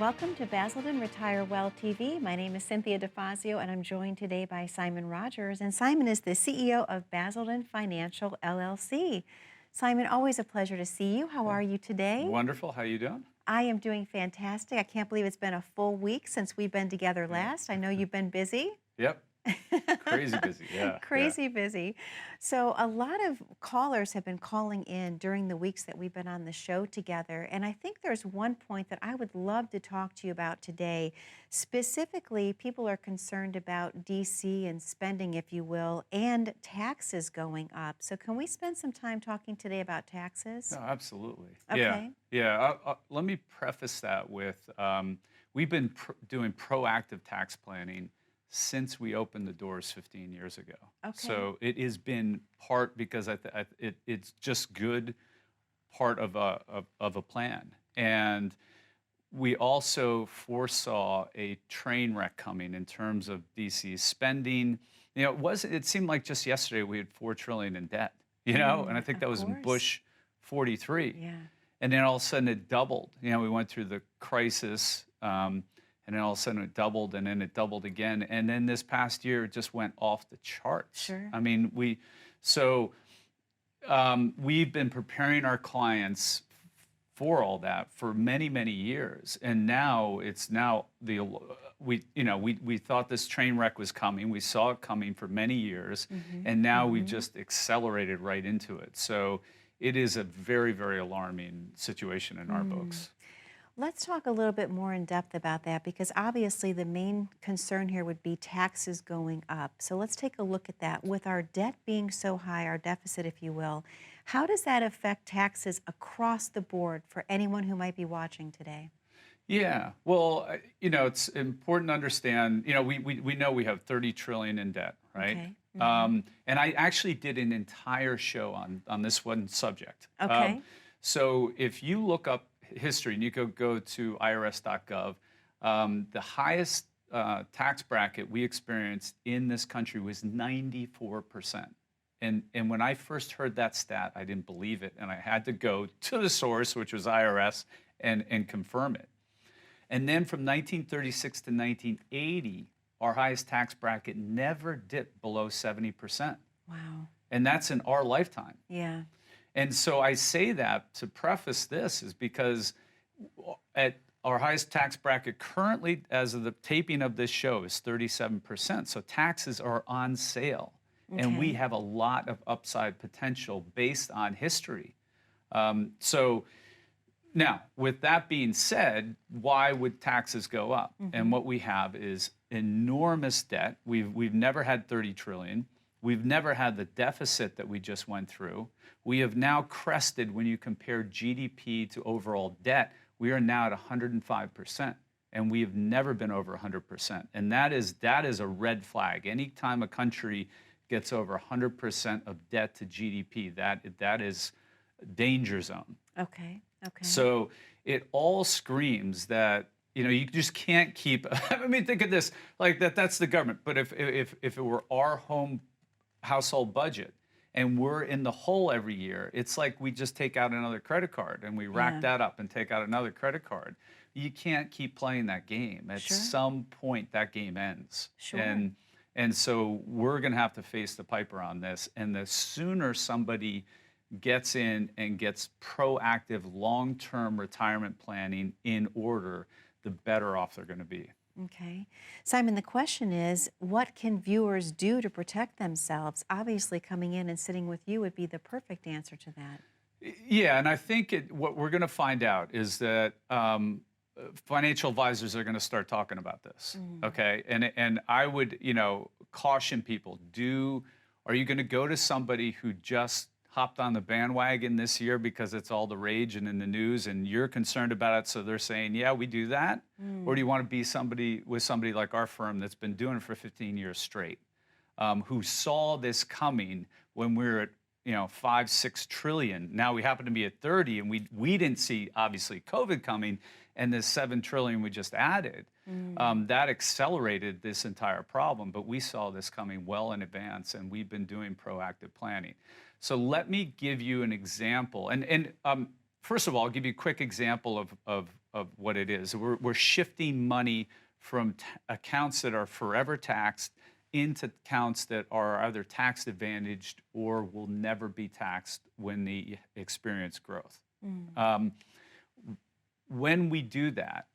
Welcome to Basildon Retire Well TV. My name is Cynthia DeFazio, and I'm joined today by Simon Rogers. And Simon is the CEO of Basildon Financial LLC. Simon, always a pleasure to see you. How are you today? Wonderful. How you doing? I am doing fantastic. I can't believe it's been a full week since we've been together last. I know you've been busy. Yep. Crazy busy. Yeah. Crazy busy. So a lot of callers have been calling in during the weeks that we've been on the show together. And I think there's one point that I would love to talk to you about today. Specifically, people are concerned about DC and spending, if you will, and taxes going up. So can we spend some time talking today about taxes? No, absolutely. Okay. Yeah. Let me preface that with we've been doing proactive tax planning since we opened the doors 15 years ago. Okay. So it has been part because it's just good part of a plan. And we also foresaw a train wreck coming in terms of DC spending. You know, it seemed like just yesterday we had $4 trillion in debt, and I think that was in Bush 43. Yeah. And then all of a sudden it doubled. We went through the crisis, and then all of a sudden it doubled, and then it doubled again. And then this past year, it just went off the charts. Sure. I mean, we've been preparing our clients for all that for many, many years. And now we thought this train wreck was coming. We saw it coming for many years. And now we just accelerated right into it. So it is a very, very alarming situation in our books. Let's talk a little bit more in depth about that, because obviously the main concern here would be taxes going up. So let's take a look at that. With our debt being so high, our deficit, if you will, how does that affect taxes across the board for anyone who might be watching today? Yeah, well, it's important to understand, we know we have 30 trillion in debt, right? Okay. And I actually did an entire show on this one subject. Okay. So if you look up history, and you could go to irs.gov, the highest tax bracket we experienced in this country was 94%. And when I first heard that stat, I didn't believe it, and I had to go to the source, which was IRS, and confirm it. And then from 1936 to 1980, our highest tax bracket never dipped below 70%. Wow. And that's in our lifetime. Yeah. And so I say that to preface this is because at our highest tax bracket currently, as of the taping of this show, is 37%. So taxes are on sale. And we have a lot of upside potential based on history. So now, with that being said, why would taxes go up? And what we have is enormous debt. We've never had 30 trillion. We've never had the deficit that we just went through. We have now crested, when you compare GDP to overall debt, we are now at 105%, and we have never been over 100%. And that is a red flag. Anytime a country gets over 100% of debt to GDP, that is a danger zone. Okay. Okay. So it all screams that you just can't keep. I mean, think of this like that's the government. But if it were our household budget and we're in the hole every year, it's like we just take out another credit card and we rack that up and take out another credit card. You can't keep playing that game. At some point, that game ends. Sure. And so we're going to have to face the piper on this. And the sooner somebody gets in and gets proactive long-term retirement planning in order, the better off they're going to be. Okay. Simon, the question is, what can viewers do to protect themselves? Obviously, coming in and sitting with you would be the perfect answer to that. Yeah, and I think what we're going to find out is that financial advisors are going to start talking about this, okay? And I would, caution people, are you going to go to somebody who just hopped on the bandwagon this year because it's all the rage and in the news and you're concerned about it, so they're saying, yeah, we do that? Or do you want to be with somebody like our firm that's been doing it for 15 years straight, who saw this coming when we were at 5, 6 trillion. Now we happen to be at 30, and we didn't see, obviously, COVID coming, and this 7 trillion we just added. That accelerated this entire problem, but we saw this coming well in advance, and we've been doing proactive planning. So let me give you an example. And first of all, I'll give you a quick example of of what it is. We're shifting money from accounts that are forever taxed into accounts that are either tax advantaged or will never be taxed when they experience growth. Mm. When we do that,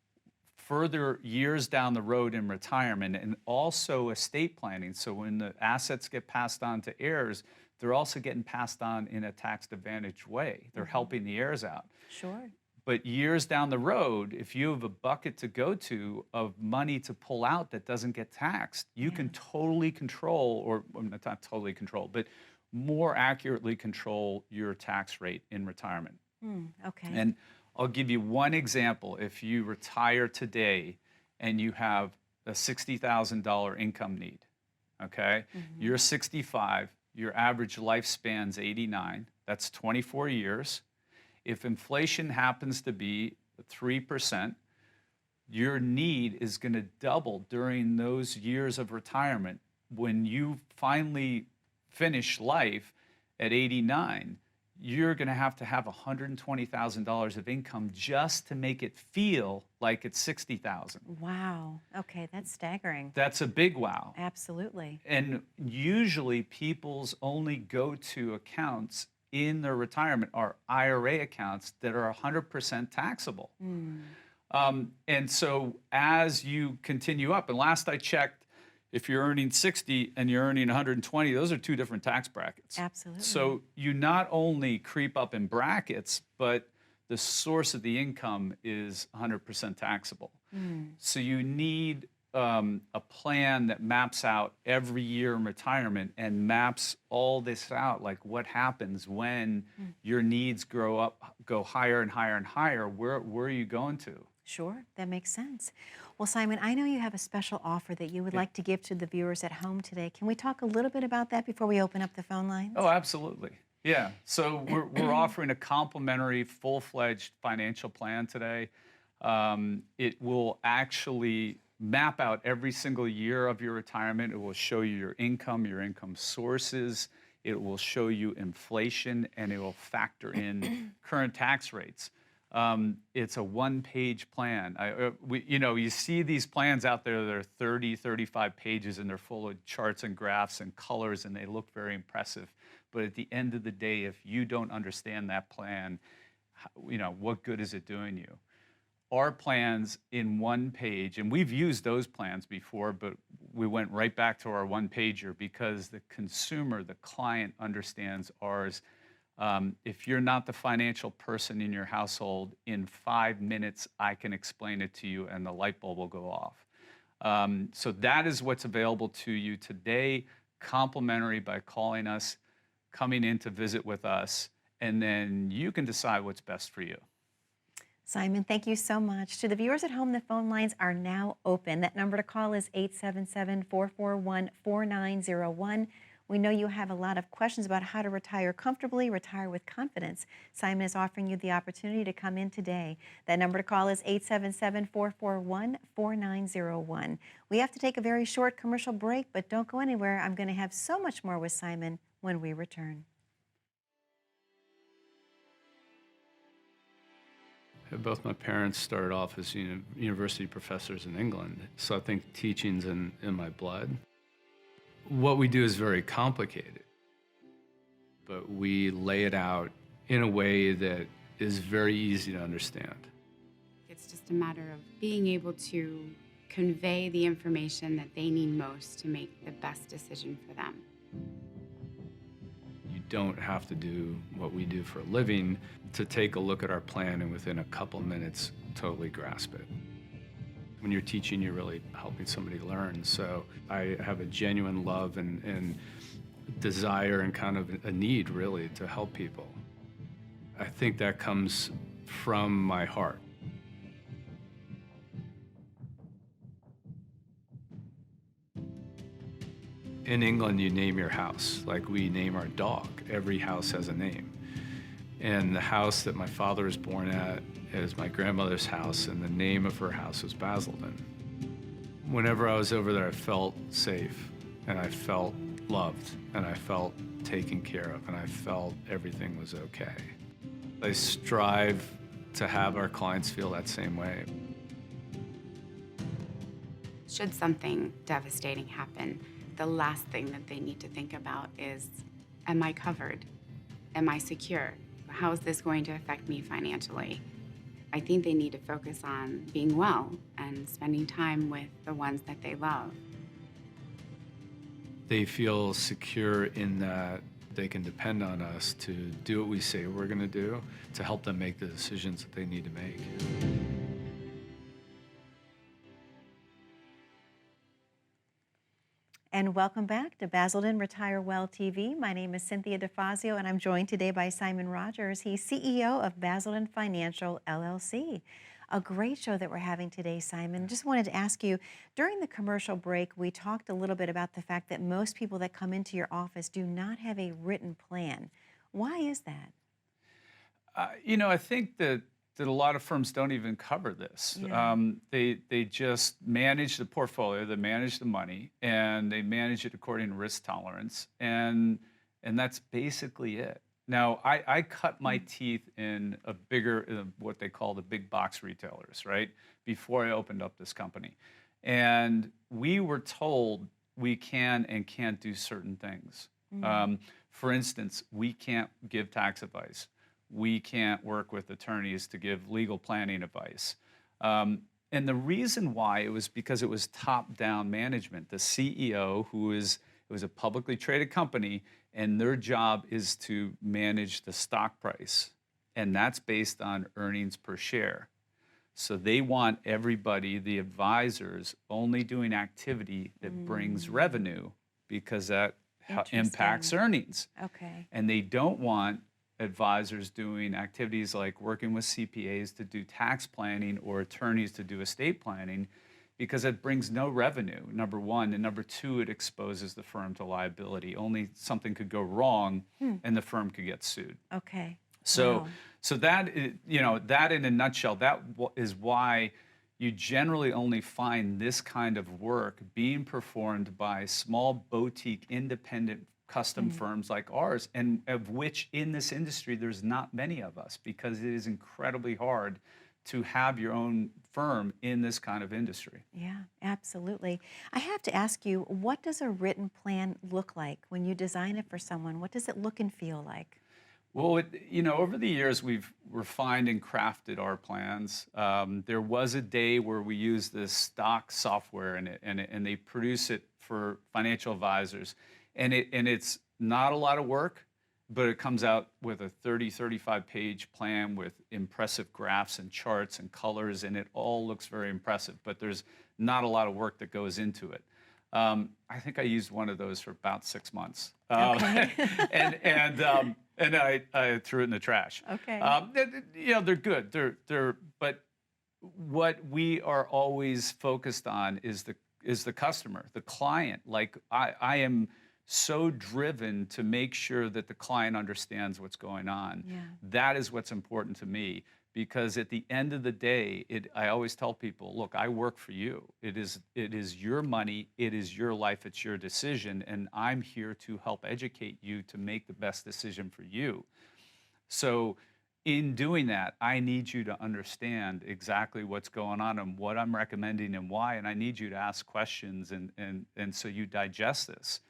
further years down the road in retirement and also estate planning, so when the assets get passed on to heirs, they're also getting passed on in a tax advantaged way. They're helping the heirs out. Sure. But years down the road, if you have a bucket to go to of money to pull out that doesn't get taxed, you can totally control, or well, not totally control, but more accurately control your tax rate in retirement. Okay. And I'll give you one example. If you retire today and you have a $60,000 income need, okay? You're 65, your average lifespan's 89, that's 24 years. If inflation happens to be 3%, your need is going to double during those years of retirement. When you finally finish life at 89, you're going to have $120,000 of income just to make it feel like it's 60,000. Wow. Okay, that's staggering. That's a big wow. Absolutely. And usually people's only go-to accounts in their retirement are IRA accounts that are 100% taxable. And so as you continue up, and last I checked, if you're earning 60 and you're earning 120, those are two different tax brackets. Absolutely. So you not only creep up in brackets, but the source of the income is 100% taxable. So you need a plan that maps out every year in retirement and maps all this out, like what happens when your needs go higher and higher and higher. Where are you going to? Sure, that makes sense. Well, Simon, I know you have a special offer that you would like to give to the viewers at home today. Can we talk a little bit about that before we open up the phone lines? Oh, absolutely. Yeah. So we're offering a complimentary, full-fledged financial plan today. It will actually map out every single year of your retirement. It will show you your income sources. It will show you inflation, and it will factor in current tax rates. It's a one-page plan. You see these plans out there that are 30, 35 pages, and they're full of charts and graphs and colors, and they look very impressive. But at the end of the day, if you don't understand that plan, what good is it doing you? Our plans in one page, and we've used those plans before, but we went right back to our one-pager because the consumer, the client, understands ours. If you're not the financial person in your household, in 5 minutes, I can explain it to you and the light bulb will go off. So that is what's available to you today, complimentary by calling us, coming in to visit with us, and then you can decide what's best for you. Simon, thank you so much. To the viewers at home, the phone lines are now open. That number to call is 877-441-4901. We know you have a lot of questions about how to retire comfortably, retire with confidence. Simon is offering you the opportunity to come in today. That number to call is 877-441-4901. We have to take a very short commercial break, but don't go anywhere. I'm going to have so much more with Simon when we return. Both my parents started off as university professors in England, so I think teaching's in my blood. What we do is very complicated, but we lay it out in a way that is very easy to understand. It's just a matter of being able to convey the information that they need most to make the best decision for them. You don't have to do what we do for a living to take a look at our plan and within a couple minutes totally grasp it. When you're teaching, you're really helping somebody learn. So I have a genuine love and desire and kind of a need really to help people. I think that comes from my heart. In England, you name your house like we name our dog. Every house has a name. And the house that my father was born at is my grandmother's house, and the name of her house was Basildon. Whenever I was over there, I felt safe, and I felt loved, and I felt taken care of, and I felt everything was okay. I strive to have our clients feel that same way. Should something devastating happen, the last thing that they need to think about is, am I covered? Am I secure? How is this going to affect me financially? I think they need to focus on being well and spending time with the ones that they love. They feel secure in that they can depend on us to do what we say we're going to do to help them make the decisions that they need to make. And welcome back to Basildon Retire Well TV. My name is Cynthia DeFazio, and I'm joined today by Simon Rogers. He's CEO of Basildon Financial, LLC. A great show that we're having today, Simon. Just wanted to ask you, during the commercial break, we talked a little bit about the fact that most people that come into your office do not have a written plan. Why is that? I think that a lot of firms don't even cover this. Yeah. They just manage the portfolio, they manage the money, and they manage it according to risk tolerance, and that's basically it. Now, I cut my teeth in a bigger, what they call the big box retailers, right? Before I opened up this company, and we were told we can and can't do certain things. For instance, we can't give tax advice. We can't work with attorneys to give legal planning advice. And the reason why, it was because it was top-down management. The CEO, it was a publicly traded company, and their job is to manage the stock price. And that's based on earnings per share. So they want everybody, the advisors, only doing activity that brings revenue, because that impacts earnings. Okay. And they don't want advisors doing activities like working with CPAs to do tax planning or attorneys to do estate planning, because it brings no revenue, number one. And number two, it exposes the firm to liability. Only something could go wrong and the firm could get sued. Okay. So, Wow. so that, that in a nutshell, that is why you generally only find this kind of work being performed by small boutique independent custom firms like ours, and of which in this industry there's not many of us, because it is incredibly hard to have your own firm in this kind of industry. Yeah, absolutely. I have to ask you, what does a written plan look like when you design it for someone? What does it look and feel like? Well, over the years, we've refined and crafted our plans. There was a day where we used this stock software, and they produce it for financial advisors. And it's not a lot of work, but it comes out with a 35-page plan with impressive graphs and charts and colors, and it all looks very impressive, but there's not a lot of work that goes into it. I think I used one of those for about 6 months. Okay. And I threw it in the trash. Okay. They're good. But what we are always focused on is the customer, the client. Like I am so driven to make sure that the client understands what's going on. Yeah. That is what's important to me, because at the end of the day, I always tell people, look, I work for you. It is your money, it is your life, it's your decision, and I'm here to help educate you to make the best decision for you. So in doing that, I need you to understand exactly what's going on and what I'm recommending and why, and I need you to ask questions and so you digest this.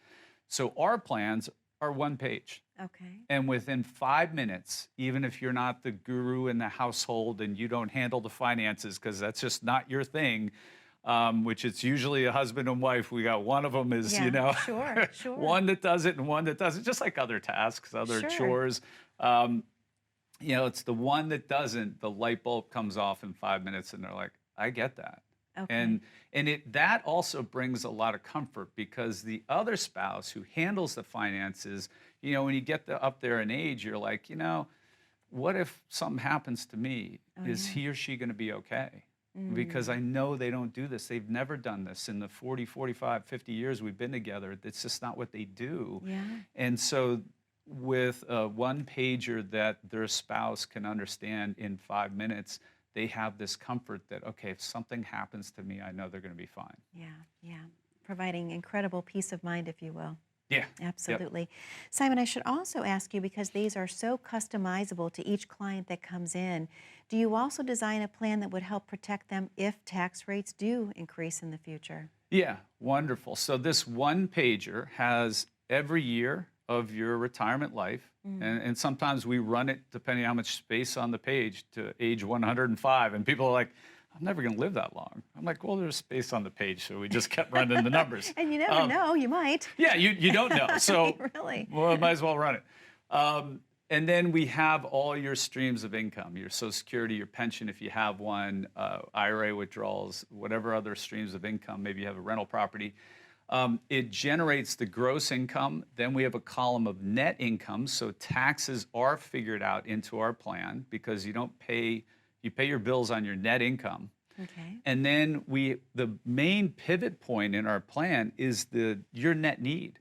So our plans are 1 page. Okay. And within 5 minutes, even if you're not the guru in the household and you don't handle the finances, because that's just not your thing, which it's usually a husband and wife. We got one of them is, Sure. one that does it and one that doesn't, just like other tasks, other Sure. chores. It's the one that doesn't, the light bulb comes off in 5 minutes and they're like, I get that. Okay. And that also brings a lot of comfort, because the other spouse who handles the finances, when you get up there in age, you're like, what if something happens to me? Is he or she going to be okay? Because I know they don't do this. They've never done this in the 40, 45, 50 years we've been together. It's just not what they do. Yeah. And so with a one-pager that their spouse can understand in 5 minutes, they have this comfort that, okay, if something happens to me, I know they're going to be fine. Yeah. Providing incredible peace of mind, if you will. Yeah. Yep. Absolutely. Simon, I should also ask you, because these are so customizable to each client that comes in, do you also design a plan that would help protect them if tax rates do increase in the future? Yeah, wonderful. So this one pager has every year of your retirement life. And sometimes we run it, depending on how much space on the page, to age 105. And people are like, I'm never going to live that long. I'm like, well, there's space on the page. So we just kept running the numbers. And you never know, you might. Yeah, you don't know. So Really? well, might as well run it. And then we have all your streams of income, your Social Security, your pension, if you have one, IRA withdrawals, whatever other streams of income. Maybe you have a rental property. It generates the gross income. Then we have a column of net income. So taxes are figured out into our plan because you pay your bills on your net income. Okay. And then the main pivot point in our plan is your net need.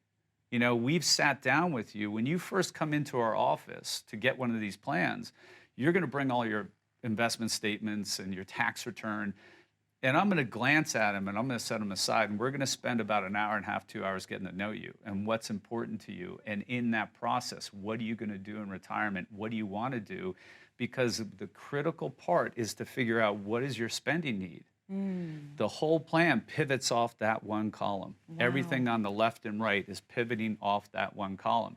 You know, we've sat down with you. When you first come into our office to get one of these plans, you're going to bring all your investment statements and your tax return. And I'm going to glance at them and I'm going to set them aside. And we're going to spend about an hour and a half, 2 hours getting to know you and what's important to you. And in that process, what are you going to do in retirement? What do you want to do? Because the critical part is to figure out what is your spending need. The whole plan pivots off that one column. Wow. Everything on the left and right is pivoting off that one column.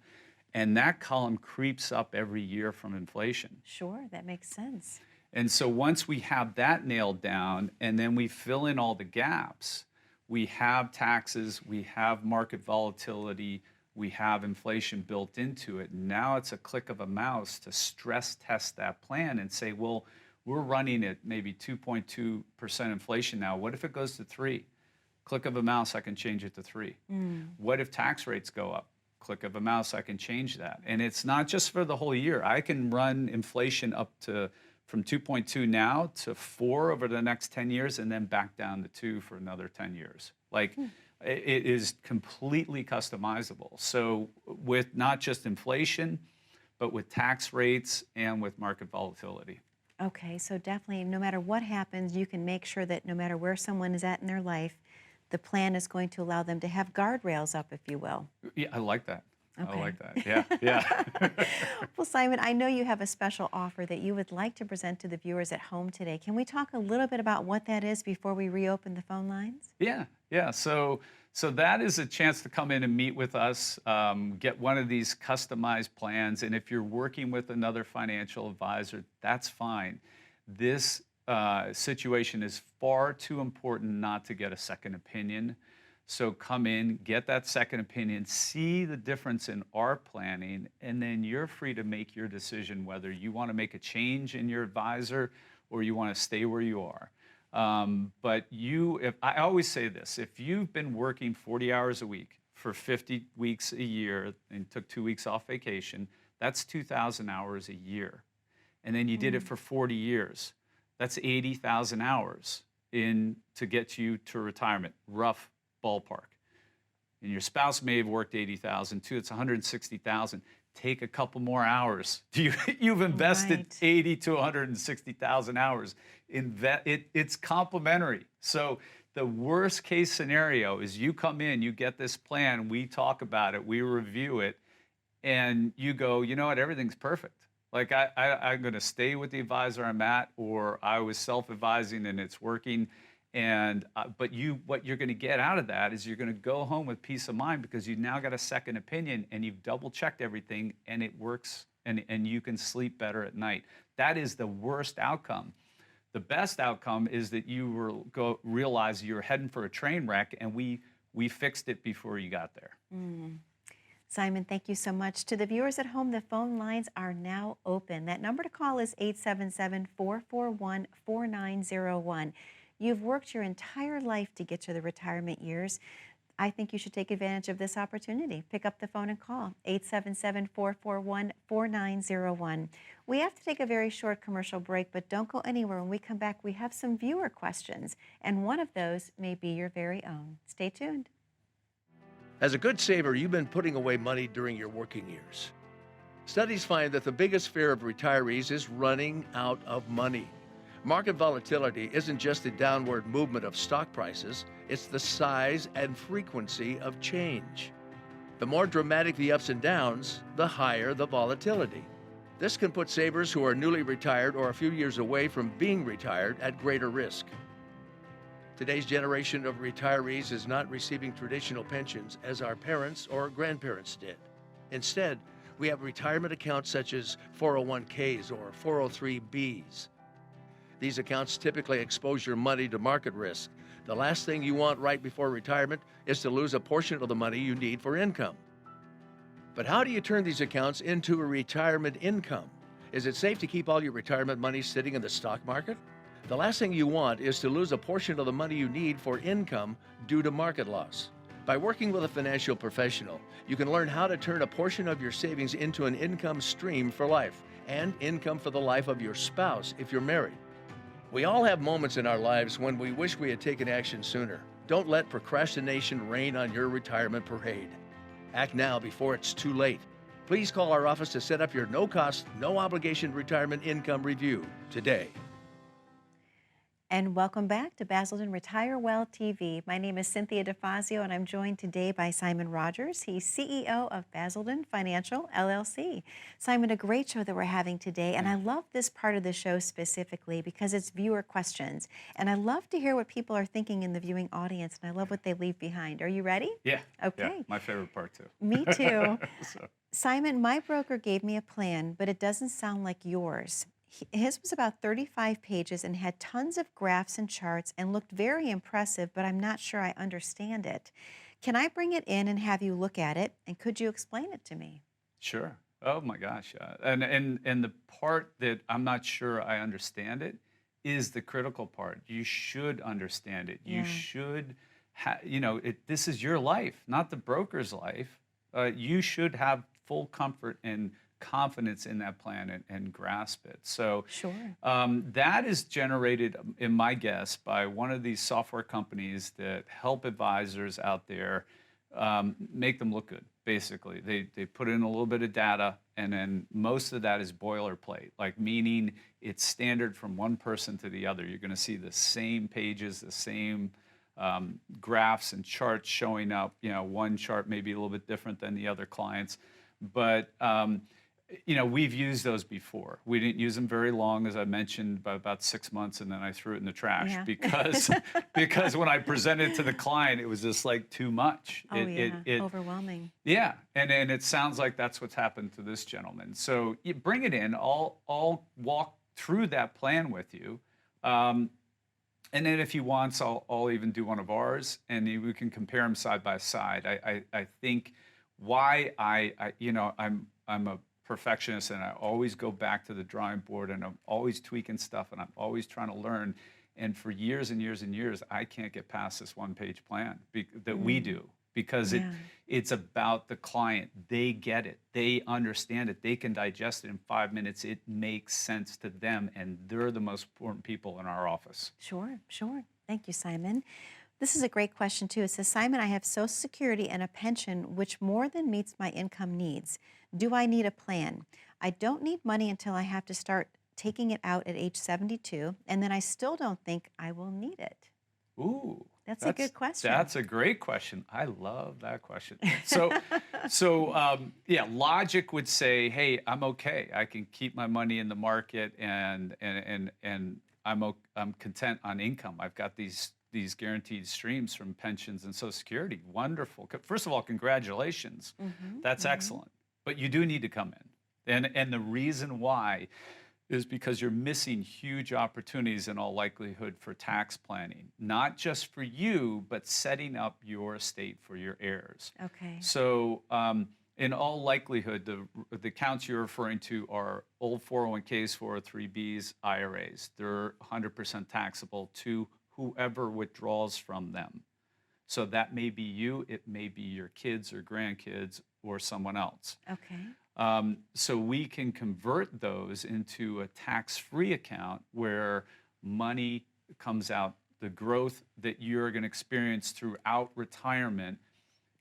And that column creeps up every year from inflation. Sure, that makes sense. And so once we have that nailed down and then we fill in all the gaps, we have taxes, we have market volatility, we have inflation built into it. Now it's a click of a mouse to stress test that plan and say, well, we're running at maybe 2.2% inflation now. What if it goes to 3? Click of a mouse, I can change it to 3. What if tax rates go up? Click of a mouse, I can change that. And it's not just for the whole year. I can run inflation up to from 2.2 now to 4 over the next 10 years and then back down to 2 for another 10 years. Like it is completely customizable. So with not just inflation, but with tax rates and with market volatility. Okay, so definitely, no matter what happens, you can make sure that no matter where someone is at in their life, the plan is going to allow them to have guardrails up, if you will. Yeah, I like that. Okay. I like that. Yeah, yeah. Well, Simon, I know you have a special offer that you would like to present to the viewers at home today. Can we talk a little bit about what that is before we reopen the phone lines? Yeah. So that is a chance to come in and meet with us, get one of these customized plans. And if you're working with another financial advisor, that's fine. This situation is far too important not to get a second opinion. So come in, get that second opinion, see the difference in our planning, and then you're free to make your decision whether you want to make a change in your advisor or you want to stay where you are. But I always say this, if you've been working 40 hours a week for 50 weeks a year and took 2 weeks off vacation, that's 2,000 hours a year. And then you did it for 40 years. That's 80,000 hours to get you to retirement, rough ballpark. And your spouse may have worked 80,000 too. It's 160,000. Take a couple more hours. You've invested 80 to 160,000 hours. It's complementary. So the worst case scenario is you come in, you get this plan, we talk about it, we review it, and you go, you know what, everything's perfect. Like I'm going to stay with the advisor I'm at, or I was self-advising and it's working. And but what you're going to get out of that is you're going to go home with peace of mind because you've now got a second opinion and you've double checked everything and it works and you can sleep better at night. That is the worst outcome. The best outcome is that you realize you're heading for a train wreck and we fixed it before you got there. Simon, thank you so much. To the viewers at home, the phone lines are now open. That number to call is 877-441-4901. You've worked your entire life to get to the retirement years. I think you should take advantage of this opportunity. Pick up the phone and call 877-441-4901. We have to take a very short commercial break, but don't go anywhere. When we come back, we have some viewer questions, and one of those may be your very own. Stay tuned. As a good saver, you've been putting away money during your working years. Studies find that the biggest fear of retirees is running out of money. Market volatility isn't just the downward movement of stock prices, it's the size and frequency of change. The more dramatic the ups and downs, the higher the volatility. This can put savers who are newly retired or a few years away from being retired at greater risk. Today's generation of retirees is not receiving traditional pensions as our parents or grandparents did. Instead, we have retirement accounts such as 401ks or 403bs. These accounts typically expose your money to market risk. The last thing you want right before retirement is to lose a portion of the money you need for income. But how do you turn these accounts into a retirement income? Is it safe to keep all your retirement money sitting in the stock market? The last thing you want is to lose a portion of the money you need for income due to market loss. By working with a financial professional, you can learn how to turn a portion of your savings into an income stream for life and income for the life of your spouse if you're married. We all have moments in our lives when we wish we had taken action sooner. Don't let procrastination reign on your retirement parade. Act now before it's too late. Please call our office to set up your no-cost, no-obligation retirement income review today. And welcome back to Basildon Retire Well TV. My name is Cynthia DeFazio, and I'm joined today by Simon Rogers. He's CEO of Basildon Financial, LLC. Simon, a great show that we're having today, and I love this part of the show specifically because it's viewer questions. And I love to hear what people are thinking in the viewing audience, and I love what they leave behind. Are you ready? Yeah. Okay. Yeah, my favorite part too. Me too. Simon, my broker gave me a plan, but it doesn't sound like yours. His was about 35 pages and had tons of graphs and charts and looked very impressive, but I'm not sure I understand it. Can I bring it in and have you look at it? And could you explain it to me? Sure. Oh my gosh. And the part that I'm not sure I understand it is the critical part. You should understand it. You should, this is your life, not the broker's life. You should have full comfort and confidence in that plan and grasp it. So that is generated, in my guess, by one of these software companies that help advisors out there make them look good, basically. They put in a little bit of data, and then most of that is boilerplate, like meaning it's standard from one person to the other. You're going to see the same pages, the same graphs and charts showing up. One chart may be a little bit different than the other clients, but we've used those before. We didn't use them very long, as I mentioned, by about 6 months, and then I threw it in the trash because when I presented to the client, it was just like too much. Overwhelming. Yeah, and it sounds like that's what's happened to this gentleman. So you bring it in. I'll walk through that plan with you, and then if he wants, I'll even do one of ours, and we can compare them side by side. I think why I'm a perfectionist, and I always go back to the drawing board, and I'm always tweaking stuff, and I'm always trying to learn. And for years and years and years, I can't get past this one-page plan that we do because it's about the client. They get it. They understand it. They can digest it in 5 minutes. It makes sense to them, and they're the most important people in our office. Sure. Thank you, Simon. This is a great question, too. It says, Simon, I have Social Security and a pension which more than meets my income needs. Do I need a plan? I don't need money until I have to start taking it out at age 72, and then I still don't think I will need it. Ooh. That's a good question. That's a great question. I love that question. So logic would say, hey, I'm okay. I can keep my money in the market, and I'm content on income. I've got these guaranteed streams from pensions and Social Security. Wonderful. First of all, congratulations. That's excellent. But you do need to come in. And the reason why is because you're missing huge opportunities in all likelihood for tax planning, not just for you, but setting up your estate for your heirs. Okay. So in all likelihood, the accounts you're referring to are old 401ks, 403bs, IRAs. They're 100% taxable to whoever withdraws from them. So that may be you, it may be your kids or grandkids or someone else. Okay. So we can convert those into a tax-free account where money comes out. The growth that you're going to experience throughout retirement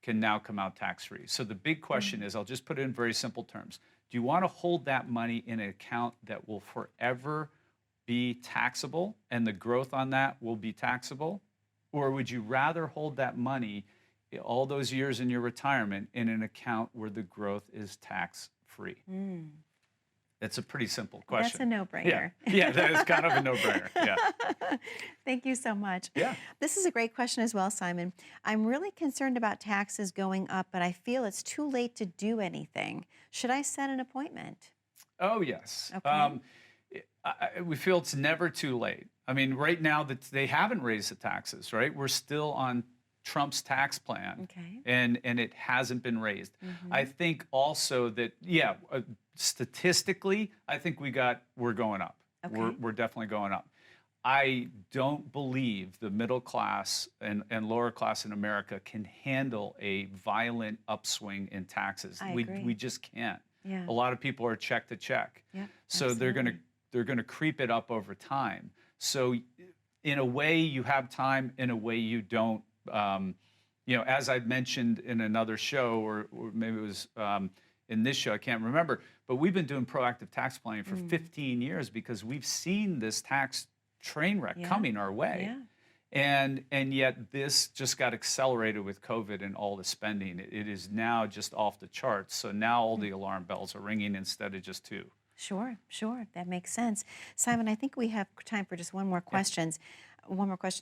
can now come out tax-free. So the big question is, I'll just put it in very simple terms. Do you want to hold that money in an account that will forever be taxable and the growth on that will be taxable? Or would you rather hold that money all those years in your retirement in an account where the growth is tax-free? It's a pretty simple question. That's a no-brainer. Yeah, that is kind of a no-brainer. Yeah. Thank you so much. Yeah. This is a great question as well, Simon. I'm really concerned about taxes going up, but I feel it's too late to do anything. Should I set an appointment? Oh, yes. Okay. We feel it's never too late. I mean, right now that they haven't raised the taxes, right? We're still on Trump's tax plan, Okay. and it hasn't been raised. I think also that, yeah, statistically, I think we're going up. Okay. We're definitely going up. I don't believe the middle class and lower class in America can handle a violent upswing in taxes. I We agree. we just can't. Yeah. A lot of people are check to check. Yeah, So they're gonna creep it up over time. So in a way you have time, in a way you don't. As I mentioned in another show, or maybe it was in this show, I can't remember, but we've been doing proactive tax planning for 15 years because we've seen this tax train wreck coming our way. Yeah. And yet this just got accelerated with COVID and all the spending. It is now just off the charts. So now all the alarm bells are ringing instead of just two. Sure, sure. That makes sense. Simon, I think we have time for just one more question,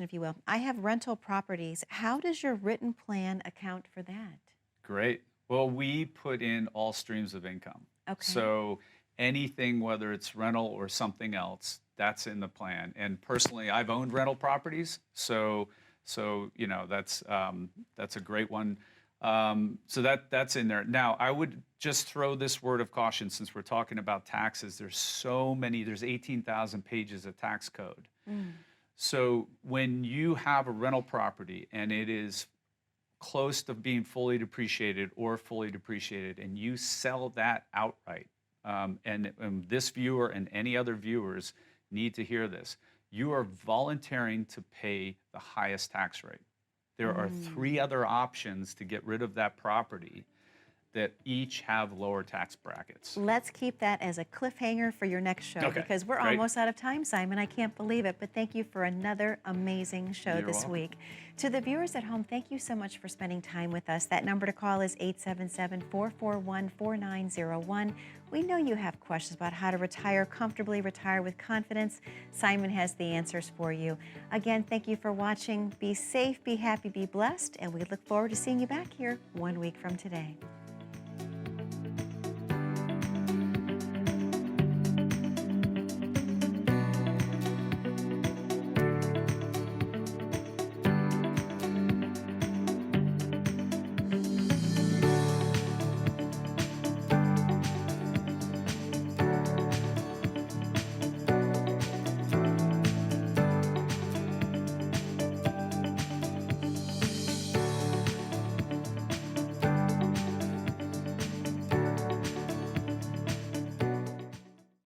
if you will. I have rental properties. How does your written plan account for that? Great. Well, we put in all streams of income. Okay. So anything, whether it's rental or something else, that's in the plan. And personally, I've owned rental properties, so that's a great one. So that's in there. Now, I would just throw this word of caution since we're talking about taxes. There's 18,000 pages of tax code. So when you have a rental property and it is close to being fully depreciated or fully depreciated, and you sell that outright, and this viewer and any other viewers need to hear this, you are volunteering to pay the highest tax rate. There are 3 other options to get rid of that property that each have lower tax brackets. Let's keep that as a cliffhanger for your next show Okay, because we're great. almost out of time, Simon. I can't believe it, but thank you for another amazing show You're this welcome. week. To the viewers at home, thank you so much for spending time with us. That number to call is 877-441-4901. We know you have questions about how to retire comfortably, retire with confidence. Simon has the answers for you. Again, thank you for watching. Be safe, be happy, be blessed, and we look forward to seeing you back here 1 week from today.